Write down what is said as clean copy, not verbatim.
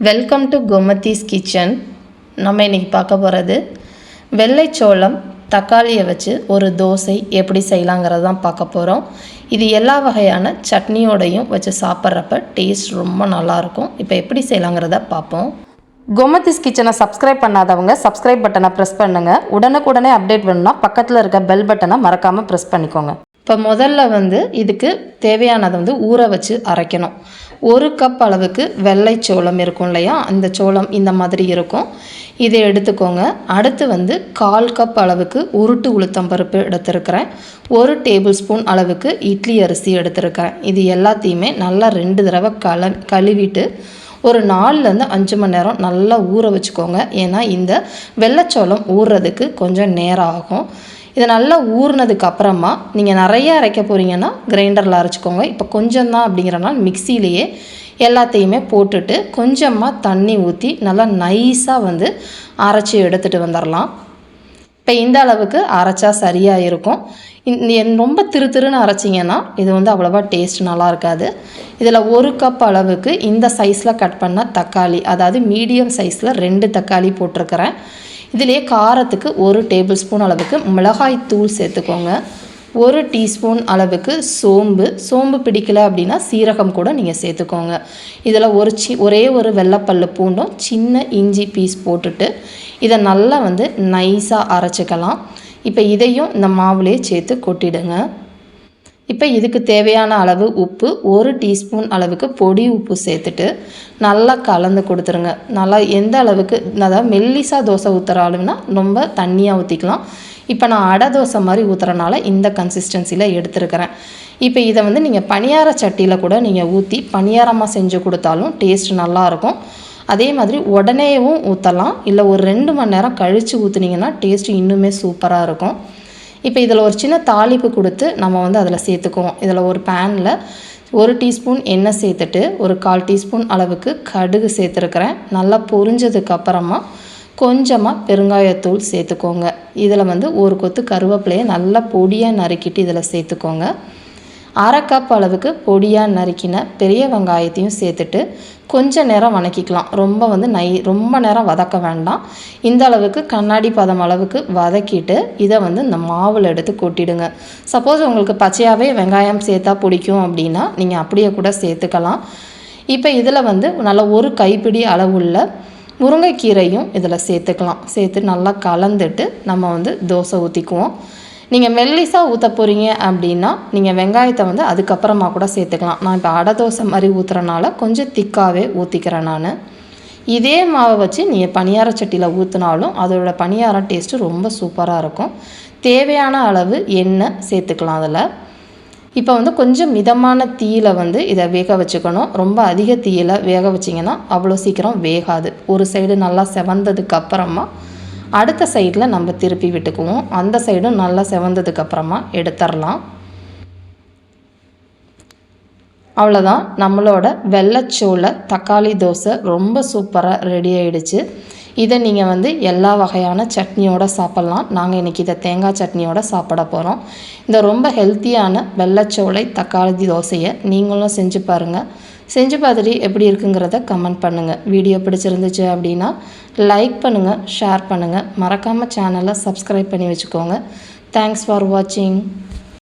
Welcome to Gomathi's kitchen. நம்ம இன்றைக்கி பார்க்க போகிறது வெள்ளைச்சோளம் தக்காளியை வச்சு ஒரு தோசை எப்படி செய்யலாங்கிறது தான் பார்க்க போகிறோம். இது எல்லா வகையான சட்னியோடையும் வச்சு சாப்பிட்றப்ப டேஸ்ட் ரொம்ப நல்லாயிருக்கும். இப்போ எப்படி செய்யலாங்கிறத பார்ப்போம். கோமதிஸ் கிச்சனை சப்ஸ்கிரைப் பண்ணாதவங்க சப்ஸ்கிரைப் பட்டனை ப்ரெஸ் பண்ணுங்கள். உடனுக்குடனே அப்டேட் வேணும்னா பக்கத்தில் இருக்க பெல் பட்டனை மறக்காமல் ப்ரெஸ் பண்ணிக்கோங்க. இப்போ முதல்ல இதுக்கு தேவையானதை ஊற வச்சு அரைக்கணும். 1 கப் அளவுக்கு வெள்ளைச்சோளம் இருக்கும் இல்லையா, அந்த சோளம் இந்த மாதிரி இருக்கும். இதை எடுத்துக்கோங்க. அடுத்து 1/4 கப் அளவுக்கு உருட்டு உளுத்தம்பருப்பு எடுத்துருக்கிறேன். 1 டேபிள் ஸ்பூன் அளவுக்கு இட்லி அரிசி எடுத்துருக்கிறேன். இது எல்லாத்தையுமே நல்லா 2 தடவை கழுவிட்டு ஒரு 4லேருந்து 5 மணி நேரம் நல்லா ஊற வச்சுக்கோங்க. ஏன்னா இந்த வெள்ளைச்சோளம் ஊறுறதுக்கு கொஞ்சம் நேரம் ஆகும். இதை நல்லா ஊறினதுக்கு அப்புறமா நீங்கள் நிறைய அரைக்க போகிறீங்கன்னா கிரைண்டரில் அரைச்சிக்கோங்க. இப்போ கொஞ்சம் தான் அப்படிங்கிறனால மிக்சியிலேயே எல்லாத்தையுமே போட்டுட்டு கொஞ்சமாக தண்ணி ஊற்றி நல்லா நைஸாக அரைச்சி எடுத்துகிட்டு வந்துடலாம். இப்போ இந்த அளவுக்கு அரைச்சா சரியாக இருக்கும். ரொம்ப திருன்னு அரைச்சிங்கன்னா இது அவ்வளோவா டேஸ்ட் நல்லா இருக்காது. இதில் 1 கப் அளவுக்கு இந்த சைஸில் கட் பண்ண தக்காளி, அதாவது மீடியம் சைஸில் 2 தக்காளி போட்டிருக்கிறேன். இதிலே காரத்துக்கு 1 டேபிள் ஸ்பூன் அளவுக்கு மிளகாய் தூள் சேர்த்துக்கோங்க. 1 டீஸ்பூன் அளவுக்கு சோம்பு பிடிக்கல அப்படின்னா சீரகம் கூட நீங்கள் சேர்த்துக்கோங்க. இதில் ஒரே ஒரு வெள்ளைப்பல்லு பூண்டும் சின்ன இஞ்சி பீஸ் போட்டுட்டு இதை நல்லா நைஸாக அரைச்சிக்கலாம். இப்போ இதையும் இந்த மாவுலேயே சேர்த்து கொட்டிடுங்க. இப்போ இதுக்கு தேவையான அளவு உப்பு, 1 டீஸ்பூன் அளவுக்கு பொடி உப்பு சேர்த்துட்டு நல்லா கலந்து கொடுத்துருங்க. நல்லா எந்த அளவுக்கு, அதாவது மெல்லிசா தோசை ஊற்றுற அளவுனா ரொம்ப தண்ணியாக ஊற்றிக்கலாம். இப்போ நான் அடை தோசை மாதிரி ஊற்றுறனால இந்த கன்சிஸ்டன்சியில் எடுத்துருக்கிறேன். இப்போ இதை நீங்கள் பணியார சட்டியில் கூட நீங்கள் ஊற்றி பணியாரமாக செஞ்சு கொடுத்தாலும் டேஸ்ட் நல்லாயிருக்கும். அதே மாதிரி உடனேவும் ஊற்றலாம், இல்லை ஒரு 2 மணி நேரம் கழித்து ஊற்றுனீங்கன்னா டேஸ்ட்டு இன்னுமே சூப்பராக இருக்கும். இப்போ இதில் ஒரு சின்ன தாளிப்பு கொடுத்து நம்ம அதில் சேர்த்துக்குவோம். இதில் ஒரு பேனில் 1 டீஸ்பூன் எண்ணெய் சேர்த்துட்டு ஒரு 1/4 டீஸ்பூன் அளவுக்கு கடுகு சேர்த்துருக்கிறேன். நல்லா பொரிஞ்சதுக்கப்புறமா கொஞ்சமாக பெருங்காயத்தூள் சேர்த்துக்கோங்க. இதில் ஒரு கொத்து கருவேப்பிலையை நல்லா பொடியாக நறுக்கிட்டு இதில் சேர்த்துக்கோங்க. 1/2 கப் அளவுக்கு பொடியாக நறுக்கின பெரிய வெங்காயத்தையும் சேர்த்துட்டு கொஞ்சம் நேரம் வதக்கிக்கலாம். ரொம்ப நேரம் வதக்க வேண்டாம். இந்த அளவுக்கு கண்ணாடி பதம் அளவுக்கு வதக்கிட்டு இதை இந்த மாவில் எடுத்து கொட்டிடுங்க. சப்போஸ் உங்களுக்கு பச்சையாகவே வெங்காயம் சேர்த்தா பிடிக்கும் அப்படின்னா நீங்கள் அப்படியே கூட சேர்த்துக்கலாம். இப்போ இதில் நல்லா 1 கைப்பிடி அளவுள்ள முருங்கைக்கீரையும் இதில் சேர்த்துக்கலாம். சேர்த்து நல்லா கலந்துட்டு நம்ம தோசை ஊற்றிக்குவோம். நீங்கள் மெல்லிசாக ஊற்ற போகிறீங்க அப்படின்னா நீங்கள் வெங்காயத்தை அதுக்கப்புறமா கூட சேர்த்துக்கலாம். நான் இப்போ அடை தோசை மாதிரி ஊற்றுறனால கொஞ்சம் திக்காகவே ஊற்றிக்கிறேன் நான். இதே மாவை வச்சு நீங்கள் பணியார சட்டியில் ஊற்றினாலும் அதோட பணியாரம் டேஸ்ட்டு ரொம்ப சூப்பராக இருக்கும். தேவையான அளவு எண்ணெய் சேர்த்துக்கலாம் அதில். இப்போ கொஞ்சம் மிதமான தீயில் இதை வேக வச்சுக்கணும். ரொம்ப அதிக தீயில் வேக வச்சிங்கன்னா அவ்வளோ சீக்கிரம் வேகாது. ஒரு சைடு நல்லா செவந்ததுக்கு அப்புறமா அடுத்த சைடில் நம்ம திருப்பி விட்டுக்குவோம். அந்த சைடும் நல்லா செவந்ததுக்கப்புறமா எடுத்துடலாம். அவ்வளோதான், நம்மளோட வெள்ளைச்சோள தக்காளி தோசை ரொம்ப சூப்பராக ரெடி ஆகிடுச்சு. இதை நீங்கள் எல்லா வகையான சட்னியோடு சாப்பிட்லாம். நாங்கள் இன்றைக்கி இதை தேங்காய் சட்னியோடு சாப்பிட போகிறோம். இந்த ரொம்ப ஹெல்த்தியான வெள்ளைச்சோளை தக்காளி தோசையை நீங்களும் செஞ்சு பாருங்கள். செஞ்சு பார்த்துட்டு எப்படி இருக்குங்கிறத கமெண்ட் பண்ணுங்கள். வீடியோ பிடிச்சிருந்துச்சு அப்படின்னா லைக் பண்ணுங்கள், ஷேர் பண்ணுங்கள். மறக்காமல் சேனலை சப்ஸ்கிரைப் பண்ணி வச்சுக்கோங்க. தேங்க்ஸ் ஃபார் வாட்சிங்.